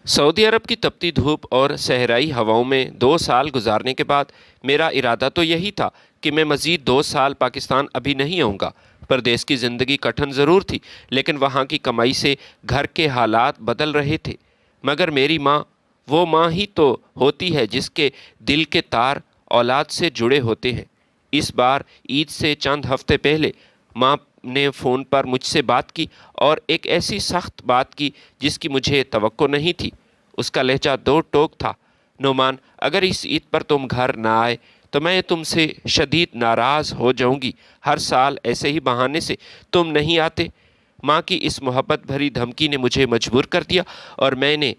سعودی عرب کی تپتی دھوپ اور صحرائی ہواؤں میں 2 سال گزارنے کے بعد میرا ارادہ تو یہی تھا کہ میں مزید 2 سال پاکستان ابھی نہیں آؤں گا۔ پردیس کی زندگی کٹھن ضرور تھی، لیکن وہاں کی کمائی سے گھر کے حالات بدل رہے تھے۔ مگر میری ماں، وہ ماں ہی تو ہوتی ہے جس کے دل کے تار اولاد سے جڑے ہوتے ہیں۔ اس بار عید سے چند ہفتے پہلے ماں نے فون پر مجھ سے بات کی، اور ایک ایسی سخت بات کی جس کی مجھے توقع نہیں تھی۔ اس کا لہجہ دو ٹوک تھا۔ نعمان، اگر اس عید پر تم گھر نہ آئے تو میں تم سے شدید ناراض ہو جاؤں گی۔ ہر سال ایسے ہی بہانے سے تم نہیں آتے۔ ماں کی اس محبت بھری دھمکی نے مجھے مجبور کر دیا، اور میں نے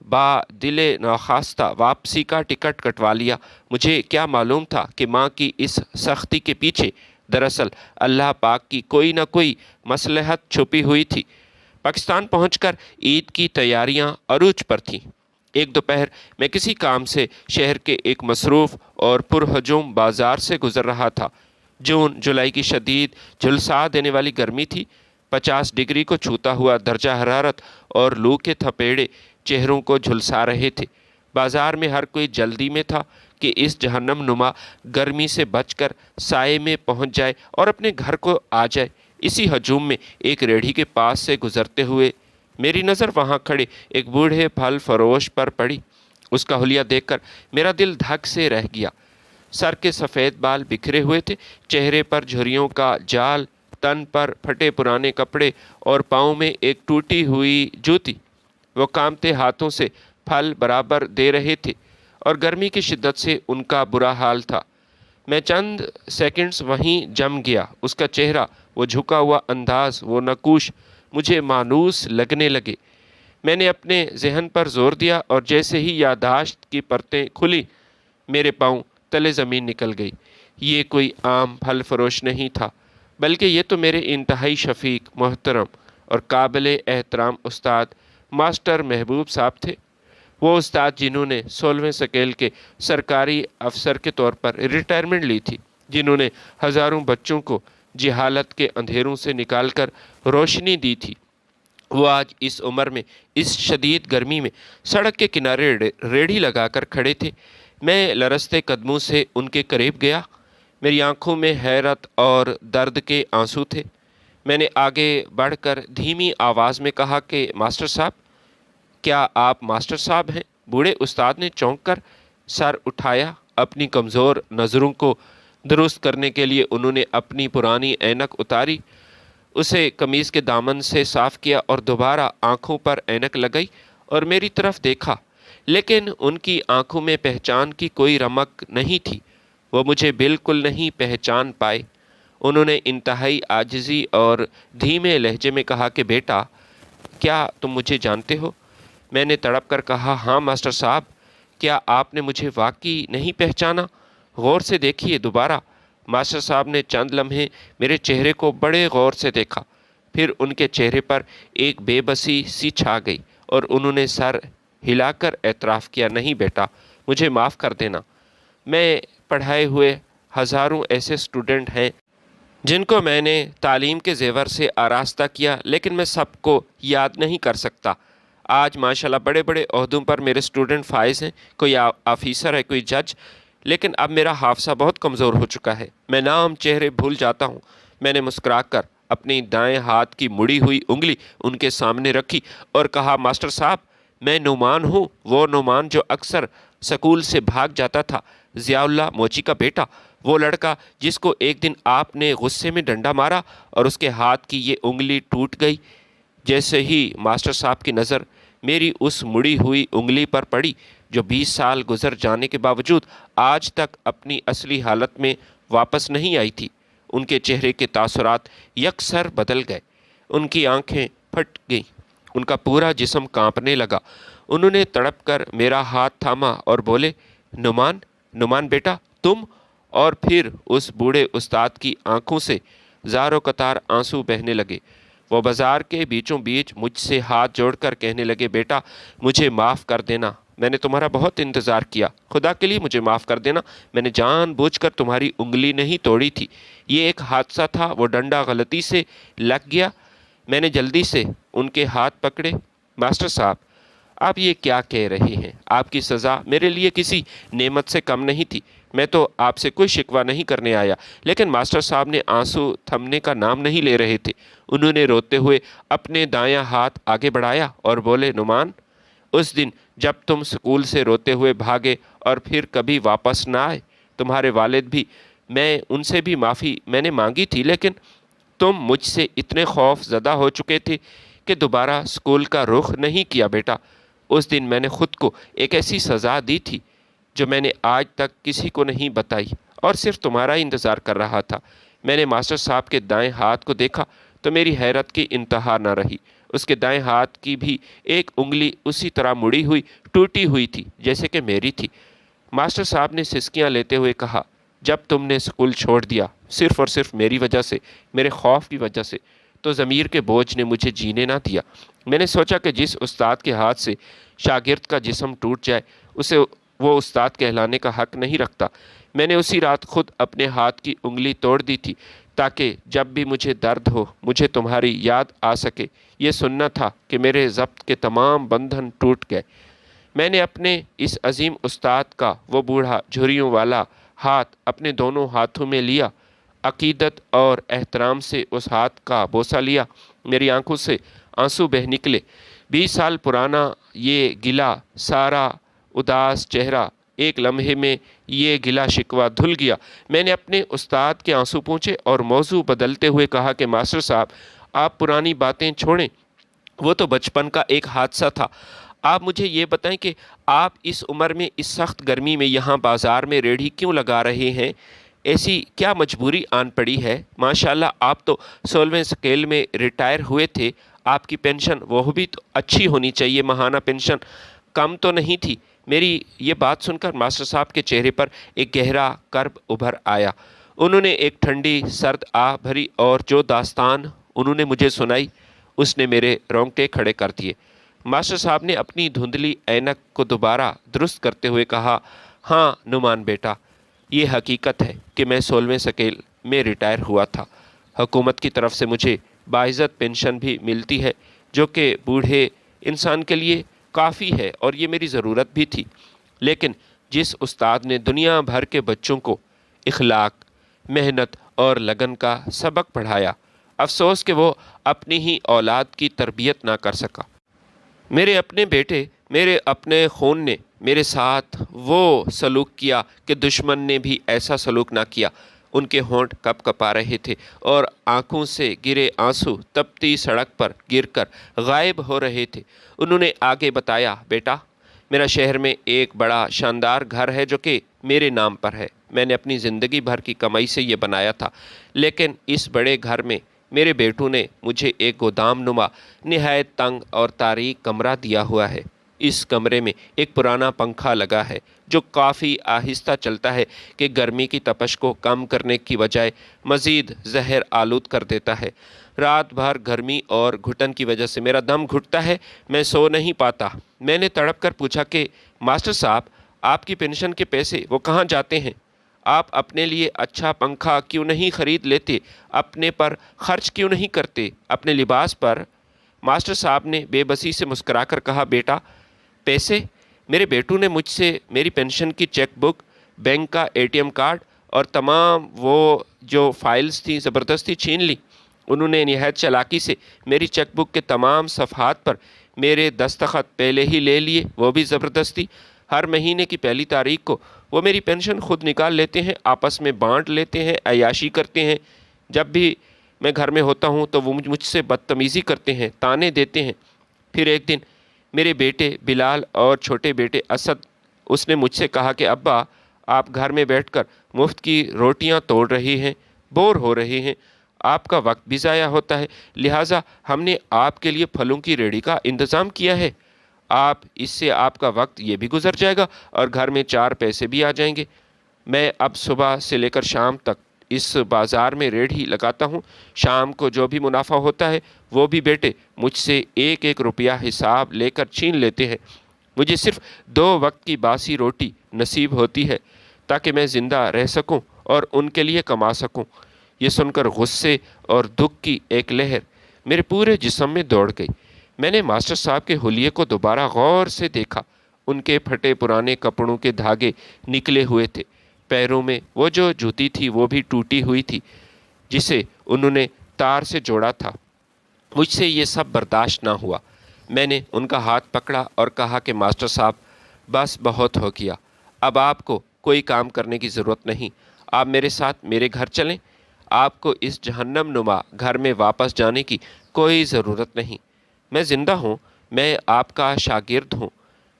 با دل ناخواستہ واپسی کا ٹکٹ کٹوا لیا۔ مجھے کیا معلوم تھا کہ ماں کی اس سختی کے پیچھے دراصل اللہ پاک کی کوئی نہ کوئی مصلحت چھپی ہوئی تھی۔ پاکستان پہنچ کر عید کی تیاریاں عروج پر تھیں۔ ایک دوپہر میں کسی کام سے شہر کے ایک مصروف اور پرہجوم بازار سے گزر رہا تھا۔ جون جولائی کی شدید جھلسا دینے والی گرمی تھی۔ 50 ڈگری کو چھوتا ہوا درجہ حرارت اور لو کے تھپیڑے چہروں کو جھلسا رہے تھے۔ بازار میں ہر کوئی جلدی میں تھا کہ اس جہنم نما گرمی سے بچ کر سائے میں پہنچ جائے اور اپنے گھر کو آ جائے۔ اسی ہجوم میں ایک ریڑھی کے پاس سے گزرتے ہوئے میری نظر وہاں کھڑے ایک بوڑھے پھل فروش پر پڑی۔ اس کا حلیہ دیکھ کر میرا دل دھک سے رہ گیا۔ سر کے سفید بال بکھرے ہوئے تھے، چہرے پر جھریوں کا جال، تن پر پھٹے پرانے کپڑے اور پاؤں میں ایک ٹوٹی ہوئی جوتی۔ وہ کامتے ہاتھوں سے پھل برابر دے رہے تھے، اور گرمی کی شدت سے ان کا برا حال تھا۔ میں چند سیکنڈز وہیں جم گیا۔ اس کا چہرہ، وہ جھکا ہوا انداز، وہ نقوش مجھے مانوس لگنے لگے۔ میں نے اپنے ذہن پر زور دیا، اور جیسے ہی یادداشت کی پرتیں کھلی، میرے پاؤں تلے زمین نکل گئی۔ یہ کوئی عام پھل فروش نہیں تھا، بلکہ یہ تو میرے انتہائی شفیق، محترم اور قابل احترام استاد ماسٹر محبوب صاحب تھے۔ وہ استاد جنہوں نے 16ویں سکیل کے سرکاری افسر کے طور پر ریٹائرمنٹ لی تھی، جنہوں نے ہزاروں بچوں کو جہالت کے اندھیروں سے نکال کر روشنی دی تھی۔ وہ آج اس عمر میں، اس شدید گرمی میں سڑک کے کنارے ریڑھی لگا کر کھڑے تھے۔ میں لرزتے قدموں سے ان کے قریب گیا۔ میری آنکھوں میں حیرت اور درد کے آنسو تھے۔ میں نے آگے بڑھ کر دھیمی آواز میں کہا کہ ماسٹر صاحب، کیا آپ ماسٹر صاحب ہیں؟ بوڑھے استاد نے چونک کر سر اٹھایا۔ اپنی کمزور نظروں کو درست کرنے کے لیے انہوں نے اپنی پرانی اینک اتاری، اسے قمیض کے دامن سے صاف کیا اور دوبارہ آنکھوں پر اینک لگائی اور میری طرف دیکھا، لیکن ان کی آنکھوں میں پہچان کی کوئی رمق نہیں تھی۔ وہ مجھے بالکل نہیں پہچان پائے۔ انہوں نے انتہائی عاجزی اور دھیمے لہجے میں کہا کہ بیٹا، کیا تم مجھے جانتے ہو؟ میں نے تڑپ کر کہا، ہاں ماسٹر صاحب۔ کیا آپ نے مجھے واقعی نہیں پہچانا؟ غور سے دیکھیے دوبارہ۔ ماسٹر صاحب نے چند لمحے میرے چہرے کو بڑے غور سے دیکھا، پھر ان کے چہرے پر ایک بے بسی سی چھا گئی، اور انہوں نے سر ہلا کر اعتراف کیا، نہیں بیٹا، مجھے معاف کر دینا۔ میں پڑھائے ہوئے ہزاروں ایسے اسٹوڈنٹ ہیں جن کو میں نے تعلیم کے زیور سے آراستہ کیا، لیکن میں سب کو یاد نہیں کر سکتا۔ آج ماشاءاللہ بڑے بڑے عہدوں پر میرے اسٹوڈنٹ فائز ہیں، کوئی آفیسر ہے، کوئی جج، لیکن اب میرا حافظہ بہت کمزور ہو چکا ہے، میں نام چہرے بھول جاتا ہوں۔ میں نے مسکرا کر اپنی دائیں ہاتھ کی مڑی ہوئی انگلی ان کے سامنے رکھی اور کہا، ماسٹر صاحب، میں نعمان ہوں، وہ نعمان جو اکثر سکول سے بھاگ جاتا تھا، ضیاء اللہ موچی کا بیٹا، وہ لڑکا جس کو ایک دن آپ نے غصے میں ڈنڈا مارا اور اس کے ہاتھ کی یہ انگلی ٹوٹ گئی۔ جیسے ہی ماسٹر صاحب کی نظر میری اس مڑی ہوئی انگلی پر پڑی، جو 20 سال گزر جانے کے باوجود آج تک اپنی اصلی حالت میں واپس نہیں آئی تھی، ان کے چہرے کے تاثرات یکسر بدل گئے۔ ان کی آنکھیں پھٹ گئیں، ان کا پورا جسم کانپنے لگا۔ انہوں نے تڑپ کر میرا ہاتھ تھاما اور بولے، نعمان، نعمان بیٹا، تم؟ اور پھر اس بوڑھے استاد کی آنکھوں سے زار و قطار آنسو بہنے لگے۔ وہ بازار کے بیچوں بیچ مجھ سے ہاتھ جوڑ کر کہنے لگے، بیٹا، مجھے معاف کر دینا، میں نے تمہارا بہت انتظار کیا، خدا کے لیے مجھے معاف کر دینا، میں نے جان بوجھ کر تمہاری انگلی نہیں توڑی تھی، یہ ایک حادثہ تھا، وہ ڈنڈا غلطی سے لگ گیا۔ میں نے جلدی سے ان کے ہاتھ پکڑے۔ ماسٹر صاحب، آپ یہ کیا کہہ رہے ہیں؟ آپ کی سزا میرے لیے کسی نعمت سے کم نہیں تھی۔ میں تو آپ سے کوئی شکوہ نہیں کرنے آیا۔ لیکن ماسٹر صاحب نے آنسو تھمنے کا نام نہیں لے رہے تھے۔ انہوں نے روتے ہوئے اپنے دایاں ہاتھ آگے بڑھایا اور بولے، نعمان، اس دن جب تم سکول سے روتے ہوئے بھاگے اور پھر کبھی واپس نہ آئے، تمہارے والد بھی، میں ان سے بھی معافی میں نے مانگی تھی، لیکن تم مجھ سے اتنے خوف زدہ ہو چکے تھے کہ دوبارہ سکول کا رخ نہیں کیا بیٹا۔ اس دن میں نے خود کو ایک ایسی سزا دی تھی جو میں نے آج تک کسی کو نہیں بتائی اور صرف تمہارا انتظار کر رہا تھا۔ میں نے ماسٹر صاحب کے دائیں ہاتھ کو دیکھا تو میری حیرت کی انتہا نہ رہی۔ اس کے دائیں ہاتھ کی بھی ایک انگلی اسی طرح مڑی ہوئی ٹوٹی ہوئی تھی جیسے کہ میری تھی۔ ماسٹر صاحب نے سسکیاں لیتے ہوئے کہا، جب تم نے سکول چھوڑ دیا صرف اور صرف میری وجہ سے، میرے خوف کی وجہ سے، تو ضمیر کے بوجھ نے مجھے جینے نہ دیا۔ میں نے سوچا کہ جس استاد کے ہاتھ سے شاگرد کا جسم ٹوٹ جائے اسے وہ استاد کہلانے کا حق نہیں رکھتا۔ میں نے اسی رات خود اپنے ہاتھ کی انگلی توڑ دی تھی تاکہ جب بھی مجھے درد ہو مجھے تمہاری یاد آ سکے۔ یہ سننا تھا کہ میرے ضبط کے تمام بندھن ٹوٹ گئے۔ میں نے اپنے اس عظیم استاد کا وہ بوڑھا جھریوں والا ہاتھ اپنے دونوں ہاتھوں میں لیا، عقیدت اور احترام سے اس ہاتھ کا بوسہ لیا۔ میری آنکھوں سے آنسو بہہ نکلے۔ 20 سال پرانا یہ گلا سارا اداس چہرہ، ایک لمحے میں یہ گلا شکوہ دھل گیا۔ میں نے اپنے استاد کے آنسو پونچھے اور موضوع بدلتے ہوئے کہا کہ ماسٹر صاحب، آپ پرانی باتیں چھوڑیں، وہ تو بچپن کا ایک حادثہ تھا۔ آپ مجھے یہ بتائیں کہ آپ اس عمر میں اس سخت گرمی میں یہاں بازار میں ریڑھی کیوں لگا رہے ہیں؟ ایسی کیا مجبوری آن پڑی ہے؟ ماشاءاللہ آپ تو 16ویں سکیل میں ریٹائر ہوئے تھے۔ آپ کی پینشن وہ بھی تو اچھی ہونی چاہیے، ماہانہ پینشن کم تو نہیں تھی۔ میری یہ بات سن کر ماسٹر صاحب کے چہرے پر ایک گہرا کرب ابھر آیا۔ انہوں نے ایک ٹھنڈی سرد آہ بھری اور جو داستان انہوں نے مجھے سنائی اس نے میرے رونگٹے کھڑے کر دیے۔ ماسٹر صاحب نے اپنی دھندلی اینک کو دوبارہ درست کرتے ہوئے کہا، ہاں نعمان بیٹا، یہ حقیقت ہے کہ میں 16ویں سکیل میں ریٹائر ہوا تھا۔ حکومت کی طرف سے مجھے باعزت پینشن بھی ملتی ہے جو کہ بوڑھے انسان کے لیے کافی ہے اور یہ میری ضرورت بھی تھی۔ لیکن جس استاد نے دنیا بھر کے بچوں کو اخلاق، محنت اور لگن کا سبق پڑھایا، افسوس کہ وہ اپنی ہی اولاد کی تربیت نہ کر سکا۔ میرے اپنے بیٹے، میرے اپنے خون نے میرے ساتھ وہ سلوک کیا کہ دشمن نے بھی ایسا سلوک نہ کیا۔ ان کے ہونٹ کپ کپا رہے تھے اور آنکھوں سے گرے آنسو تپتی سڑک پر گر کر غائب ہو رہے تھے۔ انہوں نے آگے بتایا، بیٹا، میرا شہر میں ایک بڑا شاندار گھر ہے جو کہ میرے نام پر ہے۔ میں نے اپنی زندگی بھر کی کمائی سے یہ بنایا تھا، لیکن اس بڑے گھر میں میرے بیٹوں نے مجھے ایک گودام نما نہایت تنگ اور تاریک کمرہ دیا ہوا ہے۔ اس کمرے میں ایک پرانا پنکھا لگا ہے جو کافی آہستہ چلتا ہے کہ گرمی کی تپش کو کم کرنے کی بجائے مزید زہر آلود کر دیتا ہے۔ رات بھر گرمی اور گھٹن کی وجہ سے میرا دم گھٹتا ہے، میں سو نہیں پاتا۔ میں نے تڑپ کر پوچھا کہ ماسٹر صاحب، آپ کی پینشن کے پیسے وہ کہاں جاتے ہیں؟ آپ اپنے لیے اچھا پنکھا کیوں نہیں خرید لیتے؟ اپنے پر خرچ کیوں نہیں کرتے؟ اپنے لباس پر؟ ماسٹر صاحب نے بے بسی سے مسکرا کر کہا، بیٹا، پیسے؟ میرے بیٹوں نے مجھ سے میری پینشن کی چیک بک، بینک کا ATM کارڈ اور تمام وہ جو فائلز تھیں زبردستی چھین لی۔ انہوں نے نہایت چالاکی سے میری چیک بک کے تمام صفحات پر میرے دستخط پہلے ہی لے لیے، وہ بھی زبردستی۔ ہر مہینے کی پہلی تاریخ کو وہ میری پینشن خود نکال لیتے ہیں، آپس میں بانٹ لیتے ہیں، عیاشی کرتے ہیں۔ جب بھی میں گھر میں ہوتا ہوں تو وہ مجھ سے بدتمیزی کرتے ہیں، طعنے دیتے ہیں۔ پھر ایک دن میرے بیٹے بلال اور چھوٹے بیٹے اسد، اس نے مجھ سے کہا کہ ابا، آپ گھر میں بیٹھ کر مفت کی روٹیاں توڑ رہے ہیں، بور ہو رہے ہیں، آپ کا وقت بھی ضائع ہوتا ہے، لہٰذا ہم نے آپ کے لیے پھلوں کی ریڑھی کا انتظام کیا ہے۔ اس سے آپ کا وقت یہ بھی گزر جائے گا اور گھر میں 4 پیسے بھی آ جائیں گے۔ میں اب صبح سے لے کر شام تک اس بازار میں ریڑھی لگاتا ہوں۔ شام کو جو بھی منافع ہوتا ہے وہ بھی بیٹے مجھ سے 1-1 روپیہ حساب لے کر چھین لیتے ہیں۔ مجھے صرف 2 وقت کی باسی روٹی نصیب ہوتی ہے تاکہ میں زندہ رہ سکوں اور ان کے لیے کما سکوں۔ یہ سن کر غصے اور دکھ کی ایک لہر میرے پورے جسم میں دوڑ گئی۔ میں نے ماسٹر صاحب کے حلیے کو دوبارہ غور سے دیکھا۔ ان کے پھٹے پرانے کپڑوں کے دھاگے نکلے ہوئے تھے، پیروں میں وہ جو جوتی تھی وہ بھی ٹوٹی ہوئی تھی جسے انہوں نے تار سے جوڑا تھا۔ مجھ سے یہ سب برداشت نہ ہوا۔ میں نے ان کا ہاتھ پکڑا اور کہا کہ ماسٹر صاحب، بس بہت ہو گیا، اب آپ کو کوئی کام کرنے کی ضرورت نہیں، آپ میرے ساتھ میرے گھر چلیں، آپ کو اس جہنم نما گھر میں واپس جانے کی کوئی ضرورت نہیں۔ میں زندہ ہوں، میں آپ کا شاگرد ہوں،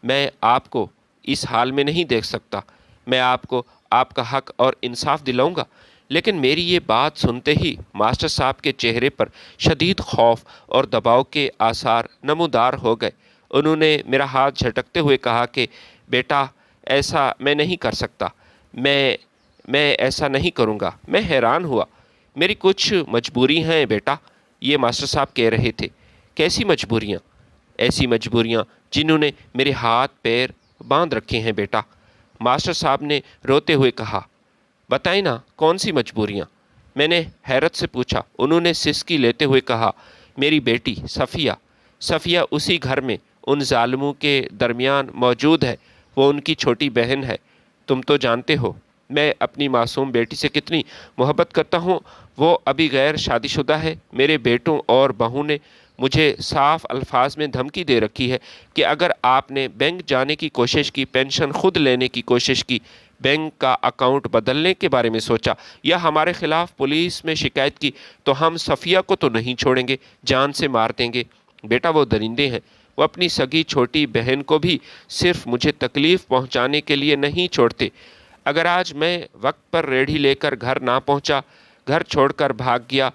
میں آپ کو اس حال میں نہیں دیکھ سکتا، میں آپ کو آپ کا حق اور انصاف دلاؤں گا۔ لیکن میری یہ بات سنتے ہی ماسٹر صاحب کے چہرے پر شدید خوف اور دباؤ کے آثار نمودار ہو گئے۔ انہوں نے میرا ہاتھ جھٹکتے ہوئے کہا کہ بیٹا، ایسا میں نہیں کر سکتا، میں ایسا نہیں کروں گا۔ میں حیران ہوا۔ میری کچھ مجبوری ہیں بیٹا، یہ ماسٹر صاحب کہہ رہے تھے۔ کیسی مجبوریاں؟ ایسی مجبوریاں جنہوں نے میرے ہاتھ پیر باندھ رکھے ہیں بیٹا، ماسٹر صاحب نے روتے ہوئے کہا۔ بتائیں نا، کون سی مجبوریاں؟ میں نے حیرت سے پوچھا۔ انہوں نے سسکی لیتے ہوئے کہا، میری بیٹی صفیہ، صفیہ اسی گھر میں ان ظالموں کے درمیان موجود ہے، وہ ان کی چھوٹی بہن ہے۔ تم تو جانتے ہو میں اپنی معصوم بیٹی سے کتنی محبت کرتا ہوں، وہ ابھی غیر شادی شدہ ہے۔ میرے بیٹوں اور بہو نے مجھے صاف الفاظ میں دھمکی دے رکھی ہے کہ اگر آپ نے بینک جانے کی کوشش کی، پینشن خود لینے کی کوشش کی، بینک کا اکاؤنٹ بدلنے کے بارے میں سوچا یا ہمارے خلاف پولیس میں شکایت کی تو ہم صفیہ کو تو نہیں چھوڑیں گے، جان سے مار دیں گے۔ بیٹا، وہ درندے ہیں، وہ اپنی سگی چھوٹی بہن کو بھی صرف مجھے تکلیف پہنچانے کے لیے نہیں چھوڑتے۔ اگر آج میں وقت پر ریڑھی لے کر گھر نہ پہنچا، گھر چھوڑ کر بھاگ گیا،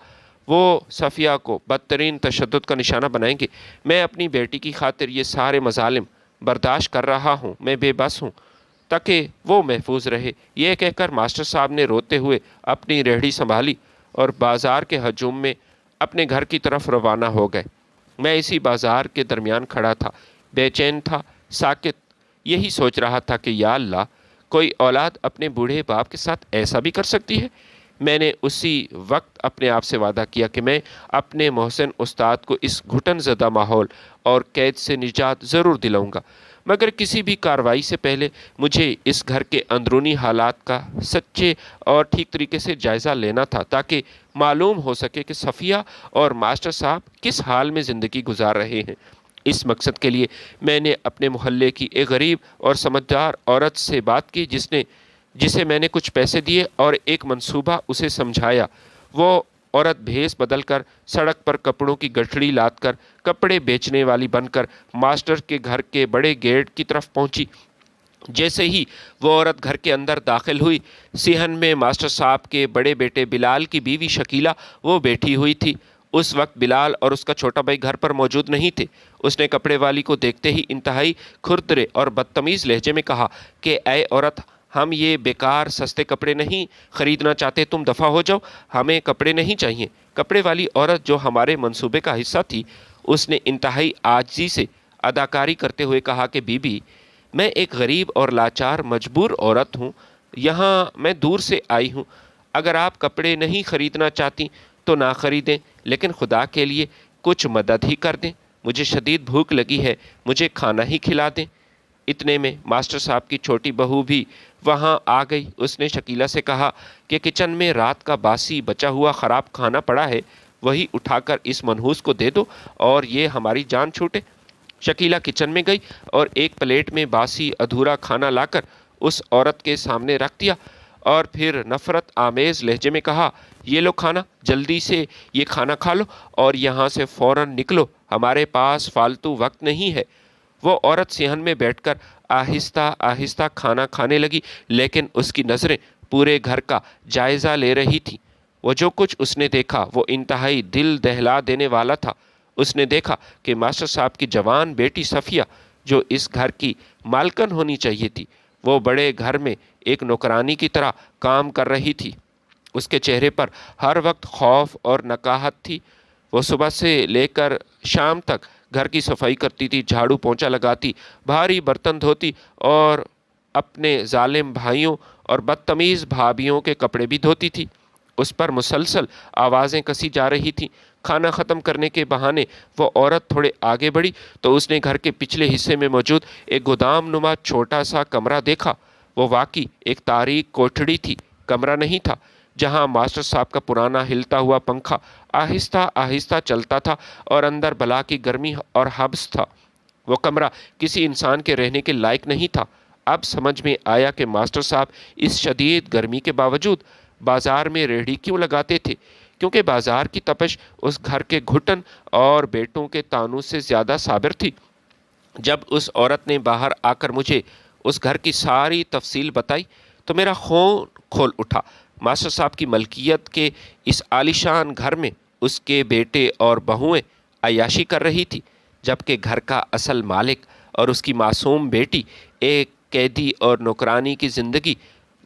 وہ صفیہ کو بدترین تشدد کا نشانہ بنائیں گے۔ میں اپنی بیٹی کی خاطر یہ سارے مظالم برداشت کر رہا ہوں، میں بے بس ہوں تاکہ وہ محفوظ رہے۔ یہ کہہ کر ماسٹر صاحب نے روتے ہوئے اپنی ریڑھی سنبھالی اور بازار کے ہجوم میں اپنے گھر کی طرف روانہ ہو گئے۔ میں اسی بازار کے درمیان کھڑا تھا، بے چین تھا، ساکت، یہی سوچ رہا تھا کہ یا اللہ، کوئی اولاد اپنے بوڑھے باپ کے ساتھ ایسا بھی کر سکتی ہے؟ میں نے اسی وقت اپنے آپ سے وعدہ کیا کہ میں اپنے محسن استاد کو اس گھٹن زدہ ماحول اور قید سے نجات ضرور دلاؤں گا، مگر کسی بھی کارروائی سے پہلے مجھے اس گھر کے اندرونی حالات کا سچے اور ٹھیک طریقے سے جائزہ لینا تھا تاکہ معلوم ہو سکے کہ صفیہ اور ماسٹر صاحب کس حال میں زندگی گزار رہے ہیں۔ اس مقصد کے لیے میں نے اپنے محلے کی ایک غریب اور سمجھدار عورت سے بات کی جسے میں نے کچھ پیسے دیے اور ایک منصوبہ اسے سمجھایا۔ وہ عورت بھیس بدل کر سڑک پر کپڑوں کی گٹھڑی لاد کر کپڑے بیچنے والی بن کر ماسٹر کے گھر کے بڑے گیٹ کی طرف پہنچی۔ جیسے ہی وہ عورت گھر کے اندر داخل ہوئی، صحن میں ماسٹر صاحب کے بڑے بیٹے بلال کی بیوی شکیلہ وہ بیٹھی ہوئی تھی۔ اس وقت بلال اور اس کا چھوٹا بھائی گھر پر موجود نہیں تھے۔ اس نے کپڑے والی کو دیکھتے ہی انتہائی کھردرے اور بدتمیز لہجے میں کہا کہ اے عورت، ہم یہ بیکار سستے کپڑے نہیں خریدنا چاہتے، تم دفع ہو جاؤ، ہمیں کپڑے نہیں چاہیے۔ کپڑے والی عورت جو ہمارے منصوبے کا حصہ تھی، اس نے انتہائی عاجزی سے اداکاری کرتے ہوئے کہا کہ بی بی، میں ایک غریب اور لاچار مجبور عورت ہوں، یہاں میں دور سے آئی ہوں، اگر آپ کپڑے نہیں خریدنا چاہتی تو نہ خریدیں، لیکن خدا کے لیے کچھ مدد ہی کر دیں، مجھے شدید بھوک لگی ہے، مجھے کھانا ہی کھلا دیں۔ اتنے میں ماسٹر صاحب کی چھوٹی بہو بھی وہاں آ گئی۔ اس نے شکیلہ سے کہا کہ کچن میں رات کا باسی بچا ہوا خراب کھانا پڑا ہے، وہی اٹھا کر اس منحوس کو دے دو اور یہ ہماری جان چھوٹے۔ شکیلہ کچن میں گئی اور ایک پلیٹ میں باسی ادھورا کھانا لا کر اس عورت کے سامنے رکھ دیا اور پھر نفرت آمیز لہجے میں کہا، یہ لو کھانا، جلدی سے یہ کھانا کھا لو اور یہاں سے فوراً نکلو، ہمارے پاس فالتو وقت نہیں ہے۔ وہ عورت صحن میں بیٹھ کر آہستہ آہستہ کھانا کھانے لگی، لیکن اس کی نظریں پورے گھر کا جائزہ لے رہی تھیں۔ وہ جو کچھ اس نے دیکھا وہ انتہائی دل دہلا دینے والا تھا۔ اس نے دیکھا کہ ماسٹر صاحب کی جوان بیٹی صفیہ، جو اس گھر کی مالکن ہونی چاہیے تھی، وہ بڑے گھر میں ایک نوکرانی کی طرح کام کر رہی تھی۔ اس کے چہرے پر ہر وقت خوف اور نکاہت تھی۔ وہ صبح سے لے کر شام تک گھر کی صفائی کرتی تھی، جھاڑو پونچھا لگاتی، بھاری برتن دھوتی اور اپنے ظالم بھائیوں اور بدتمیز بھابھیوں کے کپڑے بھی دھوتی تھی۔ اس پر مسلسل آوازیں کسی جا رہی تھیں۔ کھانا ختم کرنے کے بہانے وہ عورت تھوڑے آگے بڑھی تو اس نے گھر کے پچھلے حصے میں موجود ایک گودام نما چھوٹا سا کمرہ دیکھا۔ وہ واقعی ایک تاریک کوٹھڑی تھی، کمرہ نہیں تھا، جہاں ماسٹر صاحب کا پرانا ہلتا ہوا پنکھا آہستہ آہستہ چلتا تھا اور اندر بلا کی گرمی اور حبس تھا۔ وہ کمرہ کسی انسان کے رہنے کے لائق نہیں تھا۔ اب سمجھ میں آیا کہ ماسٹر صاحب اس شدید گرمی کے باوجود بازار میں ریڑھی کیوں لگاتے تھے، کیونکہ بازار کی تپش اس گھر کے گھٹن اور بیٹوں کے تانوں سے زیادہ صابر تھی۔ جب اس عورت نے باہر آ کر مجھے اس گھر کی ساری تفصیل بتائی تو میرا خون کھول اٹھا۔ ماسٹر صاحب کی ملکیت کے اس عالیشان گھر میں اس کے بیٹے اور بہویں عیاشی کر رہی تھی، جبکہ گھر کا اصل مالک اور اس کی معصوم بیٹی ایک قیدی اور نوکرانی کی زندگی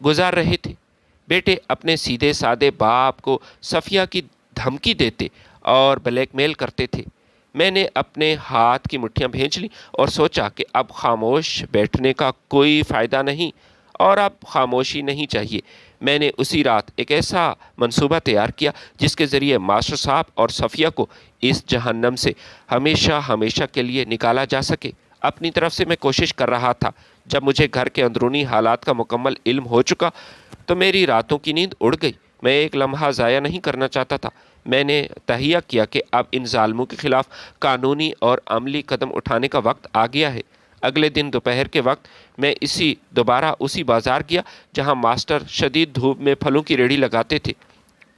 گزار رہے تھے۔ بیٹے اپنے سیدھے سادے باپ کو صفیہ کی دھمکی دیتے اور بلیک میل کرتے تھے۔ میں نے اپنے ہاتھ کی مٹھیاں بھینچ لیں اور سوچا کہ اب خاموش بیٹھنے کا کوئی فائدہ نہیں اور اب خاموشی نہیں چاہیے۔ میں نے اسی رات ایک ایسا منصوبہ تیار کیا جس کے ذریعے ماسٹر صاحب اور صفیہ کو اس جہنم سے ہمیشہ ہمیشہ کے لیے نکالا جا سکے۔ اپنی طرف سے میں کوشش کر رہا تھا۔ جب مجھے گھر کے اندرونی حالات کا مکمل علم ہو چکا تو میری راتوں کی نیند اڑ گئی۔ میں ایک لمحہ ضائع نہیں کرنا چاہتا تھا۔ میں نے تہیہ کیا کہ اب ان ظالموں کے خلاف قانونی اور عملی قدم اٹھانے کا وقت آ گیا ہے۔ اگلے دن دوپہر کے وقت میں دوبارہ اسی بازار گیا جہاں ماسٹر شدید دھوپ میں پھلوں کی ریڑھی لگاتے تھے۔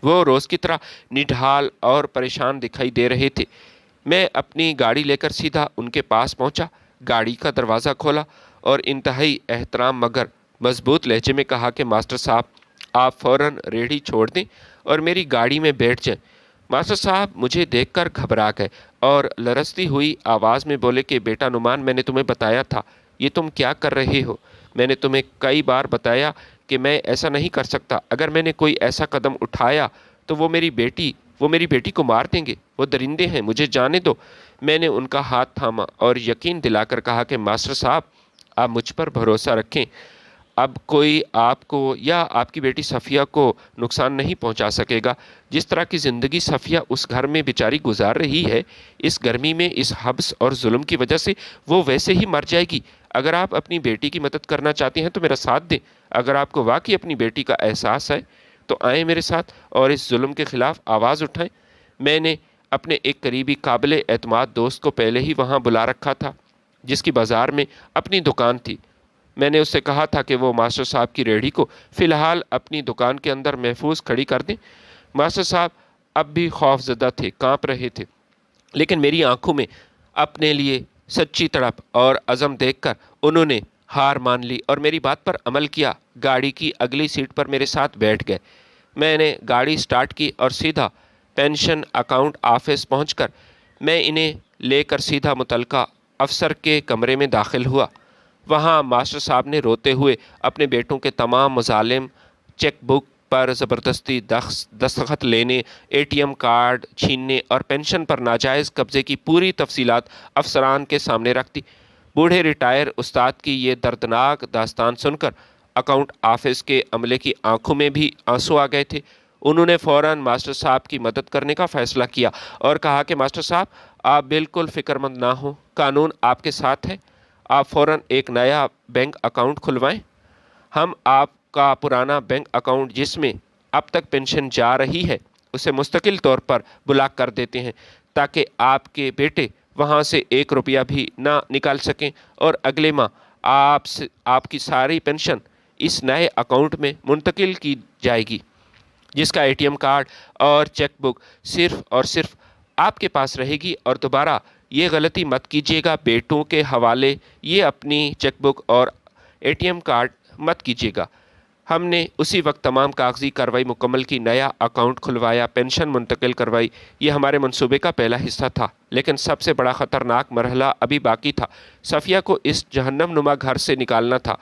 وہ روز کی طرح نڈھال اور پریشان دکھائی دے رہے تھے۔ میں اپنی گاڑی لے کر سیدھا ان کے پاس پہنچا، گاڑی کا دروازہ کھولا اور انتہائی احترام مگر مضبوط لہجے میں کہا کہ ماسٹر صاحب آپ فوراً ریڑھی چھوڑ دیں اور میری گاڑی میں بیٹھ جائیں۔ ماسٹر صاحب مجھے دیکھ کر گھبرا گئے اور لرزتی ہوئی آواز میں بولے کہ بیٹا نعمان، میں نے تمہیں بتایا تھا، یہ تم کیا کر رہے ہو؟ میں نے تمہیں کئی بار بتایا کہ میں ایسا نہیں کر سکتا۔ اگر میں نے کوئی ایسا قدم اٹھایا تو وہ میری بیٹی کو مار دیں گے۔ وہ درندے ہیں، مجھے جانے دو۔ میں نے ان کا ہاتھ تھاما اور یقین دلا کر کہا کہ ماسٹر صاحب آپ مجھ پر بھروسہ رکھیں، اب کوئی آپ کو یا آپ کی بیٹی صفیہ کو نقصان نہیں پہنچا سکے گا۔ جس طرح کی زندگی صفیہ اس گھر میں بیچاری گزار رہی ہے، اس گرمی میں، اس حبس اور ظلم کی وجہ سے وہ ویسے ہی مر جائے گی۔ اگر آپ اپنی بیٹی کی مدد کرنا چاہتے ہیں تو میرا ساتھ دیں۔ اگر آپ کو واقعی اپنی بیٹی کا احساس ہے تو آئیں میرے ساتھ اور اس ظلم کے خلاف آواز اٹھائیں۔ میں نے اپنے ایک قریبی قابل اعتماد دوست کو پہلے ہی وہاں بلا رکھا تھا، جس کی بازار میں اپنی دکان تھی۔ میں نے اس سے کہا تھا کہ وہ ماسٹر صاحب کی ریڑھی کو فی الحال اپنی دکان کے اندر محفوظ کھڑی کر دیں۔ ماسٹر صاحب اب بھی خوف زدہ تھے، کانپ رہے تھے، لیکن میری آنکھوں میں اپنے لیے سچی تڑپ اور عزم دیکھ کر انہوں نے ہار مان لی اور میری بات پر عمل کیا۔ گاڑی کی اگلی سیٹ پر میرے ساتھ بیٹھ گئے۔ میں نے گاڑی سٹارٹ کی اور سیدھا پینشن اکاؤنٹ آفس پہنچ کر میں انہیں لے کر سیدھا متعلقہ افسر کے کمرے میں داخل ہوا۔ وہاں ماسٹر صاحب نے روتے ہوئے اپنے بیٹوں کے تمام مظالم، چیک بک پر زبردستی دستخط لینے، اے ٹی ایم کارڈ چھیننے اور پینشن پر ناجائز قبضے کی پوری تفصیلات افسران کے سامنے رکھ دی۔ بوڑھے ریٹائر استاد کی یہ دردناک داستان سن کر اکاؤنٹ آفس کے عملے کی آنکھوں میں بھی آنسو آ گئے تھے۔ انہوں نے فوراً ماسٹر صاحب کی مدد کرنے کا فیصلہ کیا اور کہا کہ ماسٹر صاحب آپ بالکل فکر مند نہ ہوں، قانون آپ کے ساتھ ہے۔ آپ فوراً ایک نیا بینک اکاؤنٹ کھلوائیں۔ ہم آپ کا پرانا بینک اکاؤنٹ جس میں اب تک پینشن جا رہی ہے اسے مستقل طور پر بلاک کر دیتے ہیں تاکہ آپ کے بیٹے وہاں سے 1 روپیہ بھی نہ نکال سکیں اور اگلے ماہ آپ کی ساری پینشن اس نئے اکاؤنٹ میں منتقل کی جائے گی، جس کا اے ٹی ایم کارڈ اور چیک بک صرف اور صرف آپ کے پاس رہے گی۔ اور دوبارہ یہ غلطی مت کیجیے گا، بیٹوں کے حوالے یہ اپنی چیک بک اور اے ٹی ایم کارڈ مت کیجیے گا۔ ہم نے اسی وقت تمام کاغذی کارروائی مکمل کی، نیا اکاؤنٹ کھلوایا، پینشن منتقل کروائی۔ یہ ہمارے منصوبے کا پہلا حصہ تھا، لیکن سب سے بڑا خطرناک مرحلہ ابھی باقی تھا۔ صفیہ کو اس جہنم نما گھر سے نکالنا تھا۔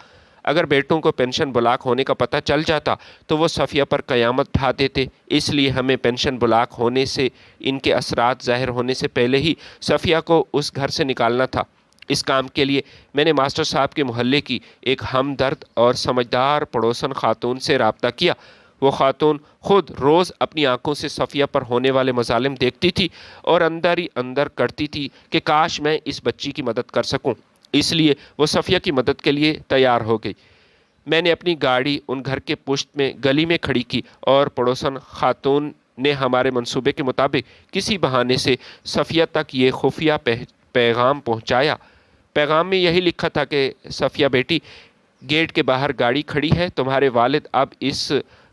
اگر بیٹوں کو پینشن بلاک ہونے کا پتہ چل جاتا تو وہ صفیہ پر قیامت ڈھا دیتے۔ اس لیے ہمیں پینشن بلاک ہونے سے، ان کے اثرات ظاہر ہونے سے پہلے ہی صفیہ کو اس گھر سے نکالنا تھا۔ اس کام کے لیے میں نے ماسٹر صاحب کے محلے کی ایک ہمدرد اور سمجھدار پڑوسن خاتون سے رابطہ کیا۔ وہ خاتون خود روز اپنی آنکھوں سے صفیہ پر ہونے والے مظالم دیکھتی تھی اور اندر ہی اندر کرتی تھی کہ کاش میں اس بچی کی مدد کر سکوں۔ اس لیے وہ صفیہ کی مدد کے لیے تیار ہو گئی۔ میں نے اپنی گاڑی ان گھر کے پشت میں گلی میں کھڑی کی اور پڑوسن خاتون نے ہمارے منصوبے کے مطابق کسی بہانے سے صفیہ تک یہ خفیہ پیغام پہنچایا۔ پیغام میں یہی لکھا تھا کہ صفیہ بیٹی، گیٹ کے باہر گاڑی کھڑی ہے، تمہارے والد اب اس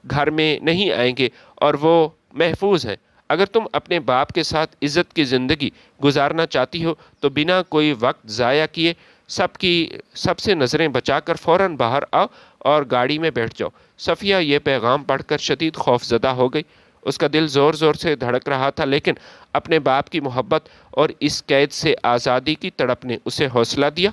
گھر میں نہیں آئیں گے اور وہ محفوظ ہیں۔ اگر تم اپنے باپ کے ساتھ عزت کی زندگی گزارنا چاہتی ہو تو بنا کوئی وقت ضائع کیے سب سے نظریں بچا کر فوراً باہر آؤ اور گاڑی میں بیٹھ جاؤ۔ صفیہ یہ پیغام پڑھ کر شدید خوف زدہ ہو گئی۔ اس کا دل زور زور سے دھڑک رہا تھا، لیکن اپنے باپ کی محبت اور اس قید سے آزادی کی تڑپ نے اسے حوصلہ دیا۔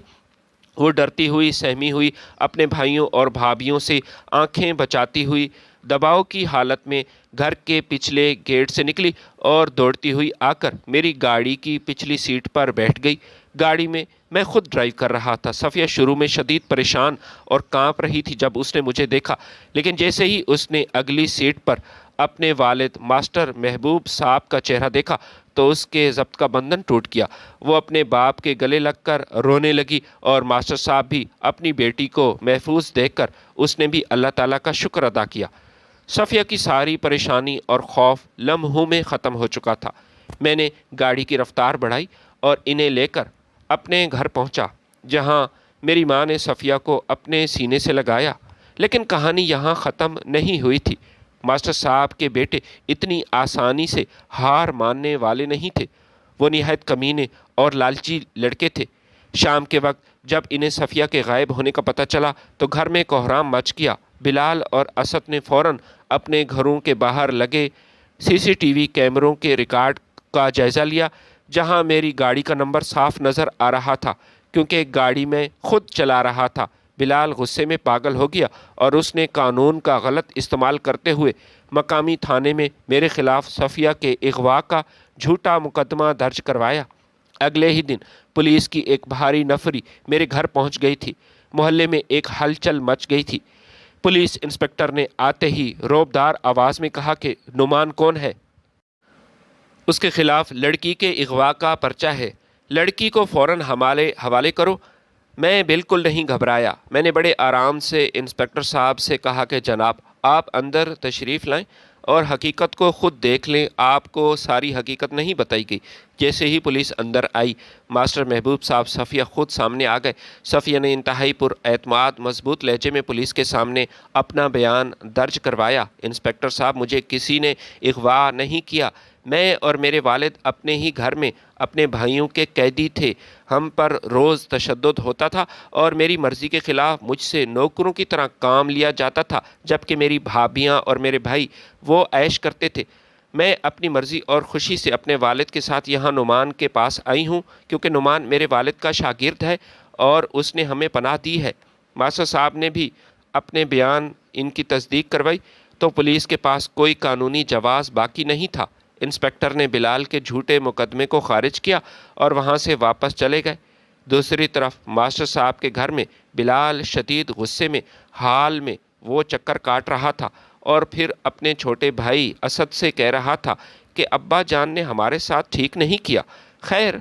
وہ ڈرتی ہوئی سہمی ہوئی اپنے بھائیوں اور بھابھیوں سے آنکھیں بچاتی ہوئی دباؤ کی حالت میں گھر کے پچھلے گیٹ سے نکلی اور دوڑتی ہوئی آ کر میری گاڑی کی پچھلی سیٹ پر بیٹھ گئی۔ گاڑی میں خود ڈرائیو کر رہا تھا۔ صفیہ شروع میں شدید پریشان اور کانپ رہی تھی جب اس نے مجھے دیکھا، لیکن جیسے ہی اس نے اگلی سیٹ پر اپنے والد ماسٹر محبوب صاحب کا چہرہ دیکھا تو اس کے ضبط کا بندھن ٹوٹ گیا۔ وہ اپنے باپ کے گلے لگ کر رونے لگی اور ماسٹر صاحب بھی اپنی بیٹی کو محفوظ دیکھ کر اس نے بھی اللہ تعالیٰ کا شکر ادا کیا۔ صفیہ کی ساری پریشانی اور خوف لمحوں میں ختم ہو چکا تھا۔ میں نے گاڑی کی رفتار بڑھائی اور انہیں لے کر اپنے گھر پہنچا، جہاں میری ماں نے صفیہ کو اپنے سینے سے لگایا۔ لیکن کہانی یہاں ختم نہیں ہوئی تھی۔ ماسٹر صاحب کے بیٹے اتنی آسانی سے ہار ماننے والے نہیں تھے۔ وہ نہایت کمینے اور لالچی لڑکے تھے۔ شام کے وقت جب انہیں صفیہ کے غائب ہونے کا پتہ چلا تو گھر میں کوہرام مچ گیا۔ بلال اور اسد نے فوراً اپنے گھروں کے باہر لگے CCTV کیمروں کے ریکارڈ کا جائزہ لیا، جہاں میری گاڑی کا نمبر صاف نظر آ رہا تھا کیونکہ گاڑی میں خود چلا رہا تھا۔ بلال غصے میں پاگل ہو گیا اور اس نے قانون کا غلط استعمال کرتے ہوئے مقامی تھانے میں میرے خلاف صفیہ کے اغوا کا جھوٹا مقدمہ درج کروایا۔ اگلے ہی دن پولیس کی ایک بھاری نفری میرے گھر پہنچ گئی تھی۔ محلے میں ایک ہلچل مچ گئی تھی۔ پولیس انسپکٹر نے آتے ہی روبدار آواز میں کہا کہ نعمان کون ہے؟ اس کے خلاف لڑکی کے اغوا کا پرچہ ہے، لڑکی کو فوراً حوالے کرو۔ میں بالکل نہیں گھبرایا۔ میں نے بڑے آرام سے انسپکٹر صاحب سے کہا کہ جناب، آپ اندر تشریف لائیں اور حقیقت کو خود دیکھ لیں۔ آپ کو ساری حقیقت نہیں بتائی گئی۔ جیسے ہی پولیس اندر آئی، ماسٹر محبوب صاحب صفیہ خود سامنے آ گئے۔ صفیہ نے انتہائی پر اعتماد مضبوط لہجے میں پولیس کے سامنے اپنا بیان درج کروایا۔ انسپکٹر صاحب، مجھے کسی نے اغوا نہیں کیا۔ میں اور میرے والد اپنے ہی گھر میں اپنے بھائیوں کے قیدی تھے۔ ہم پر روز تشدد ہوتا تھا اور میری مرضی کے خلاف مجھ سے نوکروں کی طرح کام لیا جاتا تھا، جبکہ میری بھابھیاں اور میرے بھائی وہ عیش کرتے تھے۔ میں اپنی مرضی اور خوشی سے اپنے والد کے ساتھ یہاں نعمان کے پاس آئی ہوں کیونکہ نعمان میرے والد کا شاگرد ہے اور اس نے ہمیں پناہ دی ہے۔ ماسٹر صاحب نے بھی اپنے بیان ان کی تصدیق کروائی تو پولیس کے پاس کوئی قانونی جواز باقی نہیں تھا۔ انسپکٹر نے بلال کے جھوٹے مقدمے کو خارج کیا اور وہاں سے واپس چلے گئے۔ دوسری طرف ماسٹر صاحب کے گھر میں بلال شدید غصے میں حال میں وہ چکر کاٹ رہا تھا اور پھر اپنے چھوٹے بھائی اسد سے کہہ رہا تھا کہ ابا جان نے ہمارے ساتھ ٹھیک نہیں کیا۔ خیر،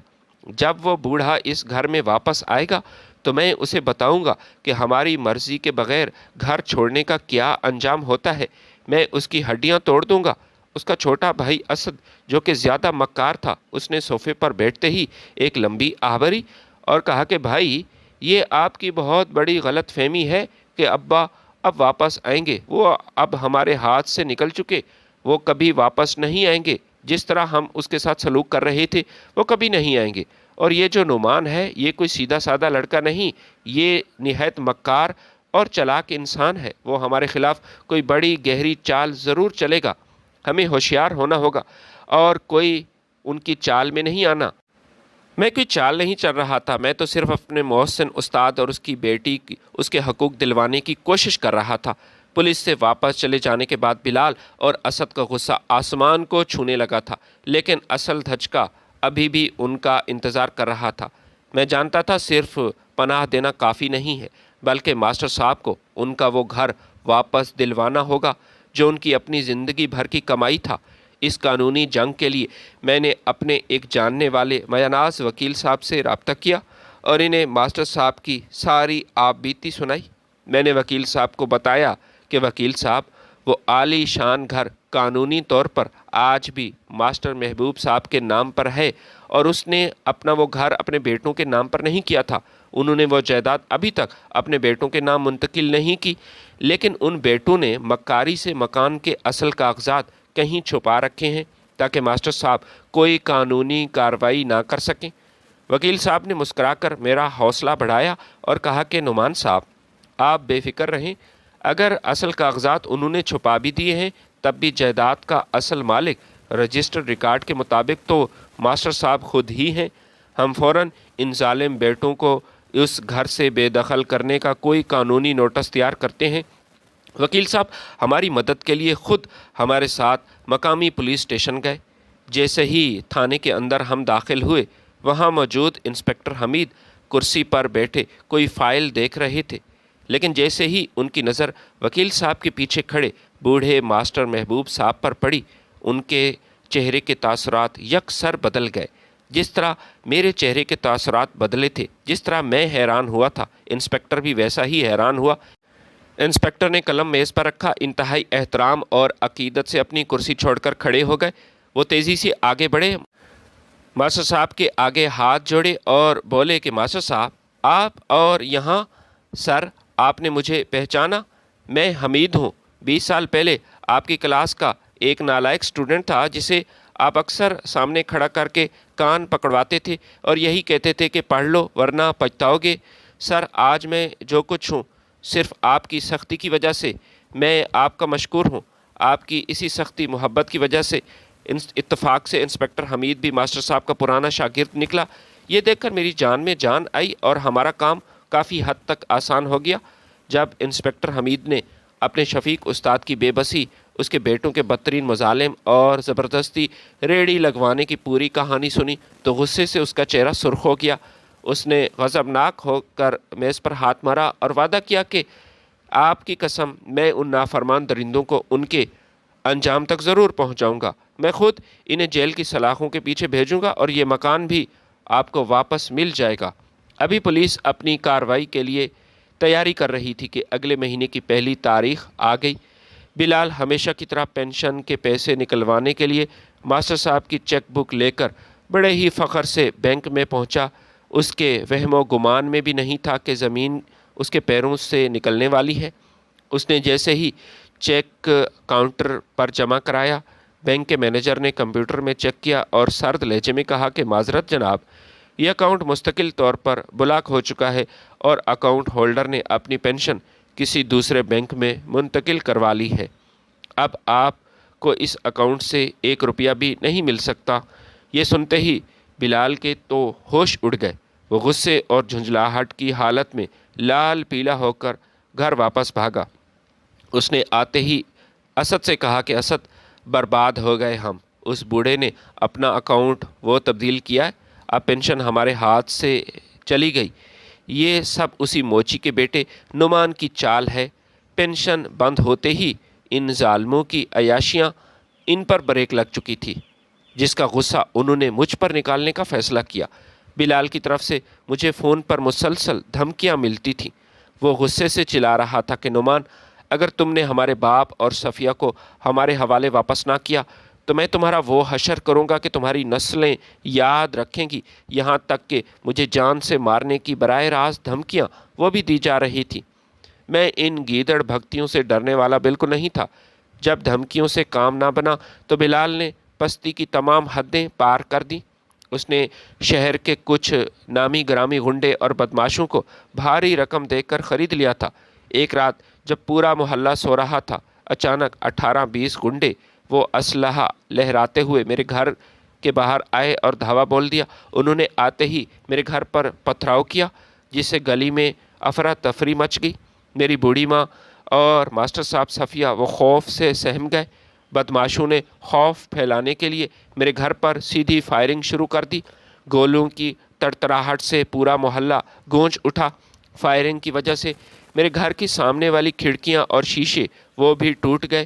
جب وہ بوڑھا اس گھر میں واپس آئے گا تو میں اسے بتاؤں گا کہ ہماری مرضی کے بغیر گھر چھوڑنے کا کیا انجام ہوتا ہے۔ میں اس کی ہڈیاں توڑ دوں گا۔ اس کا چھوٹا بھائی اسد، جو کہ زیادہ مکار تھا، اس نے صوفے پر بیٹھتے ہی ایک لمبی آہ بھری اور کہا کہ بھائی، یہ آپ کی بہت بڑی غلط فہمی ہے کہ ابا اب واپس آئیں گے۔ وہ اب ہمارے ہاتھ سے نکل چکے، وہ کبھی واپس نہیں آئیں گے۔ جس طرح ہم اس کے ساتھ سلوک کر رہے تھے وہ کبھی نہیں آئیں گے۔ اور یہ جو نعمان ہے، یہ کوئی سیدھا سادہ لڑکا نہیں، یہ نہایت مکار اور چلاک انسان ہے۔ وہ ہمارے خلاف کوئی بڑی گہری چال ضرور چلے گا۔ ہمیں ہوشیار ہونا ہوگا اور کوئی ان کی چال میں نہیں آنا۔ میں کوئی چال نہیں چل رہا تھا، میں تو صرف اپنے محسن استاد اور اس کی بیٹی اس کے حقوق دلوانے کی کوشش کر رہا تھا۔ پولیس سے واپس چلے جانے کے بعد بلال اور اسد کا غصہ آسمان کو چھونے لگا تھا، لیکن اصل دھچکا ابھی بھی ان کا انتظار کر رہا تھا۔ میں جانتا تھا صرف پناہ دینا کافی نہیں ہے، بلکہ ماسٹر صاحب کو ان کا وہ گھر واپس دلوانا ہوگا۔ جو ان کی اپنی زندگی بھر کی کمائی تھا۔ اس قانونی جنگ کے لیے میں نے اپنے ایک جاننے والے میاناز وکیل صاحب سے رابطہ کیا اور انہیں ماسٹر صاحب کی ساری آپ بیتی سنائی۔ میں نے وکیل صاحب کو بتایا کہ وکیل صاحب، وہ عالی شان گھر قانونی طور پر آج بھی ماسٹر محبوب صاحب کے نام پر ہے، اور اس نے اپنا وہ گھر اپنے بیٹوں کے نام پر نہیں کیا تھا۔ انہوں نے وہ جائیداد ابھی تک اپنے بیٹوں کے نام منتقل نہیں کی، لیکن ان بیٹوں نے مکاری سے مکان کے اصل کاغذات کہیں چھپا رکھے ہیں تاکہ ماسٹر صاحب کوئی قانونی کارروائی نہ کر سکیں۔ وکیل صاحب نے مسکرا کر میرا حوصلہ بڑھایا اور کہا کہ نعمان صاحب، آپ بے فکر رہیں، اگر اصل کاغذات انہوں نے چھپا بھی دیے ہیں تب بھی جائیداد کا اصل مالک رجسٹر ریکارڈ کے مطابق تو ماسٹر صاحب خود ہی ہیں۔ ہم فوراً ان ظالم بیٹوں کو اس گھر سے بے دخل کرنے کا کوئی قانونی نوٹس تیار کرتے ہیں۔ وکیل صاحب ہماری مدد کے لیے خود ہمارے ساتھ مقامی پولیس اسٹیشن گئے۔ جیسے ہی تھانے کے اندر ہم داخل ہوئے، وہاں موجود انسپکٹر حمید کرسی پر بیٹھے کوئی فائل دیکھ رہے تھے، لیکن جیسے ہی ان کی نظر وکیل صاحب کے پیچھے کھڑے بوڑھے ماسٹر محبوب صاحب پر پڑی، ان کے چہرے کے تاثرات یکسر بدل گئے۔ جس طرح میرے چہرے کے تاثرات بدلے تھے، جس طرح میں حیران ہوا تھا، انسپکٹر بھی ویسا ہی حیران ہوا۔ انسپکٹر نے قلم میز پر رکھا، انتہائی احترام اور عقیدت سے اپنی کرسی چھوڑ کر کھڑے ہو گئے۔ وہ تیزی سے آگے بڑھے، ماسٹر صاحب کے آگے ہاتھ جوڑے اور بولے کہ ماسٹر صاحب، آپ اور یہاں؟ سر، آپ نے مجھے پہچانا؟ میں حمید ہوں، 20 سال پہلے آپ کی کلاس کا ایک نالائق اسٹوڈنٹ تھا جسے آپ اکثر سامنے کھڑا کر کے کان پکڑواتے تھے اور یہی کہتے تھے کہ پڑھ لو ورنہ پچھتاؤ گے۔ سر، آج میں جو کچھ ہوں صرف آپ کی سختی کی وجہ سے۔ میں آپ کا مشکور ہوں۔ آپ کی اسی سختی محبت کی وجہ سے اتفاق سے انسپکٹر حمید بھی ماسٹر صاحب کا پرانا شاگرد نکلا۔ یہ دیکھ کر میری جان میں جان آئی اور ہمارا کام کافی حد تک آسان ہو گیا۔ جب انسپکٹر حمید نے اپنے شفیق استاد کی بے بسی، اس کے بیٹوں کے بدترین مظالم اور زبردستی ریڑھی لگوانے کی پوری کہانی سنی تو غصے سے اس کا چہرہ سرخ ہو گیا۔ اس نے غضبناک ہو کر میز پر ہاتھ مارا اور وعدہ کیا کہ آپ کی قسم، میں ان نافرمان درندوں کو ان کے انجام تک ضرور پہنچاؤں گا۔ میں خود انہیں جیل کی سلاخوں کے پیچھے بھیجوں گا اور یہ مکان بھی آپ کو واپس مل جائے گا۔ ابھی پولیس اپنی کارروائی کے لیے تیاری کر رہی تھی کہ اگلے مہینے کی پہلی تاریخ آ گئی۔ بلال ہمیشہ کی طرح پینشن کے پیسے نکلوانے کے لیے ماسٹر صاحب کی چیک بک لے کر بڑے ہی فخر سے بینک میں پہنچا۔ اس کے وہم و گمان میں بھی نہیں تھا کہ زمین اس کے پیروں سے نکلنے والی ہے۔ اس نے جیسے ہی چیک کاؤنٹر پر جمع کرایا، بینک کے مینیجر نے کمپیوٹر میں چیک کیا اور سرد لہجے میں کہا کہ معذرت جناب، یہ اکاؤنٹ مستقل طور پر بلاک ہو چکا ہے اور اکاؤنٹ ہولڈر نے اپنی پینشن کسی دوسرے بینک میں منتقل کروا لی ہے۔ اب آپ کو اس اکاؤنٹ سے 1 روپیہ بھی نہیں مل سکتا۔ یہ سنتے ہی بلال کے تو ہوش اڑ گئے۔ وہ غصے اور جھنجھلاہٹ کی حالت میں لال پیلا ہو کر گھر واپس بھاگا۔ اس نے آتے ہی اسد سے کہا کہ اسد، برباد ہو گئے ہم۔ اس بوڑھے نے اپنا اکاؤنٹ وہ تبدیل کیا ہے، اب پینشن ہمارے ہاتھ سے چلی گئی۔ یہ سب اسی موچی کے بیٹے نعمان کی چال ہے۔ پینشن بند ہوتے ہی ان ظالموں کی عیاشیاں ان پر بریک لگ چکی تھی، جس کا غصہ انہوں نے مجھ پر نکالنے کا فیصلہ کیا۔ بلال کی طرف سے مجھے فون پر مسلسل دھمکیاں ملتی تھیں۔ وہ غصے سے چلا رہا تھا کہ نعمان، اگر تم نے ہمارے باپ اور صفیہ کو ہمارے حوالے واپس نہ کیا تو میں تمہارا وہ حشر کروں گا کہ تمہاری نسلیں یاد رکھیں گی۔ یہاں تک کہ مجھے جان سے مارنے کی براہ راست دھمکیاں وہ بھی دی جا رہی تھی۔ میں ان گیدڑ بھگتیوں سے ڈرنے والا بالکل نہیں تھا۔ جب دھمکیوں سے کام نہ بنا تو بلال نے پستی کی تمام حدیں پار کر دیں۔ اس نے شہر کے کچھ نامی گرامی غنڈے اور بدماشوں کو بھاری رقم دے کر خرید لیا تھا۔ ایک رات جب پورا محلہ سو رہا تھا، اچانک 18-20 غنڈے وہ اسلحہ لہراتے ہوئے میرے گھر کے باہر آئے اور دھاوا بول دیا۔ انہوں نے آتے ہی میرے گھر پر پتھراؤ کیا، جس سے گلی میں افراتفری مچ گئی۔ میری بوڑھی ماں اور ماسٹر صاحب صفیہ وہ خوف سے سہم گئے۔ بدماشوں نے خوف پھیلانے کے لیے میرے گھر پر سیدھی فائرنگ شروع کر دی۔ گولوں کی تڑتڑاہٹ سے پورا محلہ گونج اٹھا۔ فائرنگ کی وجہ سے میرے گھر کی سامنے والی کھڑکیاں اور شیشے وہ بھی ٹوٹ گئے۔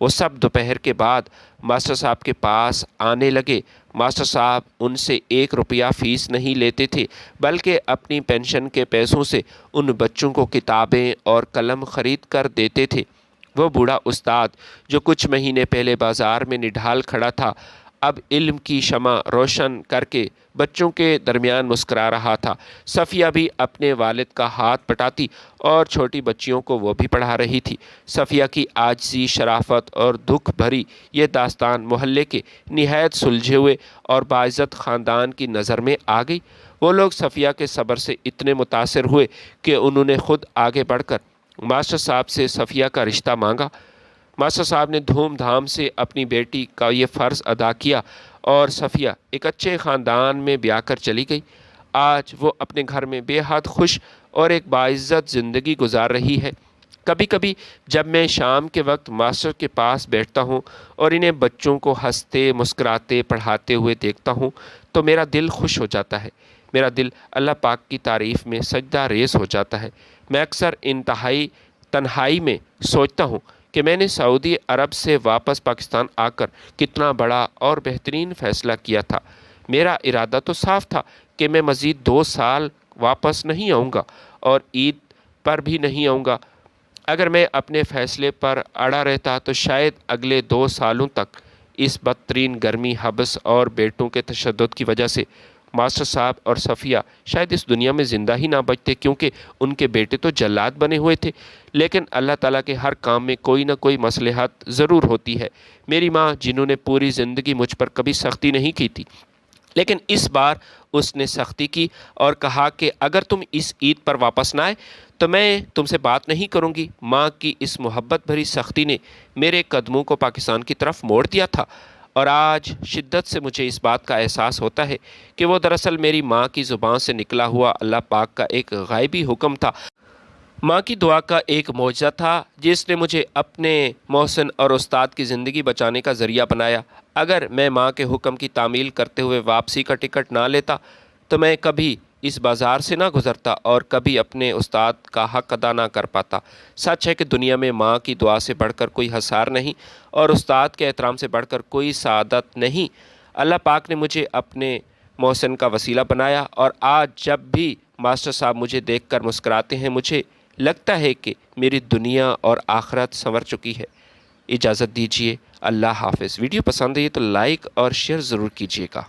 وہ سب دوپہر کے بعد ماسٹر صاحب کے پاس آنے لگے۔ ماسٹر صاحب ان سے 1 روپیہ فیس نہیں لیتے تھے، بلکہ اپنی پینشن کے پیسوں سے ان بچوں کو کتابیں اور قلم خرید کر دیتے تھے۔ وہ بوڑھا استاد جو کچھ مہینے پہلے بازار میں نڈھال کھڑا تھا، اب علم کی شمع روشن کر کے بچوں کے درمیان مسکرا رہا تھا۔ صفیہ بھی اپنے والد کا ہاتھ پٹاتی اور چھوٹی بچیوں کو وہ بھی پڑھا رہی تھی۔ صفیہ کی عاجزی، شرافت اور دکھ بھری یہ داستان محلے کے نہایت سلجھے ہوئے اور باعزت خاندان کی نظر میں آ گئی۔ وہ لوگ صفیہ کے صبر سے اتنے متاثر ہوئے کہ انہوں نے خود آگے بڑھ کر ماسٹر صاحب سے صفیہ کا رشتہ مانگا۔ ماسٹر صاحب نے دھوم دھام سے اپنی بیٹی کا یہ فرض ادا کیا اور صفیہ ایک اچھے خاندان میں بیاہ کر چلی گئی۔ آج وہ اپنے گھر میں بے حد خوش اور ایک باعزت زندگی گزار رہی ہے۔ کبھی کبھی جب میں شام کے وقت ماسٹر کے پاس بیٹھتا ہوں اور انہیں بچوں کو ہنستے مسکراتے پڑھاتے ہوئے دیکھتا ہوں تو میرا دل خوش ہو جاتا ہے۔ میرا دل اللہ پاک کی تعریف میں سجدہ ریز ہو جاتا ہے۔ میں اکثر انتہائی تنہائی میں سوچتا ہوں کہ میں نے سعودی عرب سے واپس پاکستان آ کر کتنا بڑا اور بہترین فیصلہ کیا تھا۔ میرا ارادہ تو صاف تھا کہ میں مزید 2 سال واپس نہیں آؤں گا اور عید پر بھی نہیں آؤں گا۔ اگر میں اپنے فیصلے پر اڑا رہتا تو شاید اگلے 2 سالوں تک اس بدترین گرمی، حبس اور بیٹوں کے تشدد کی وجہ سے ماسٹر صاحب اور صفیہ شاید اس دنیا میں زندہ ہی نہ بچتے، کیونکہ ان کے بیٹے تو جلاد بنے ہوئے تھے۔ لیکن اللہ تعالیٰ کے ہر کام میں کوئی نہ کوئی مصلحت ضرور ہوتی ہے۔ میری ماں جنہوں نے پوری زندگی مجھ پر کبھی سختی نہیں کی تھی، لیکن اس بار اس نے سختی کی اور کہا کہ اگر تم اس عید پر واپس نہ آئے تو میں تم سے بات نہیں کروں گی۔ ماں کی اس محبت بھری سختی نے میرے قدموں کو پاکستان کی طرف موڑ دیا تھا، اور آج شدت سے مجھے اس بات کا احساس ہوتا ہے کہ وہ دراصل میری ماں کی زبان سے نکلا ہوا اللہ پاک کا ایک غائبی حکم تھا، ماں کی دعا کا ایک معجزہ تھا جس نے مجھے اپنے محسن اور استاد کی زندگی بچانے کا ذریعہ بنایا۔ اگر میں ماں کے حکم کی تعمیل کرتے ہوئے واپسی کا ٹکٹ نہ لیتا تو میں کبھی اس بازار سے نہ گزرتا اور کبھی اپنے استاد کا حق ادا نہ کر پاتا۔ سچ ہے کہ دنیا میں ماں کی دعا سے بڑھ کر کوئی حصار نہیں اور استاد کے احترام سے بڑھ کر کوئی سعادت نہیں۔ اللہ پاک نے مجھے اپنے محسن کا وسیلہ بنایا، اور آج جب بھی ماسٹر صاحب مجھے دیکھ کر مسکراتے ہیں مجھے لگتا ہے کہ میری دنیا اور آخرت سنور چکی ہے۔ اجازت دیجیے، اللہ حافظ۔ ویڈیو پسند ہے تو لائک اور شیئر ضرور کیجیے گا۔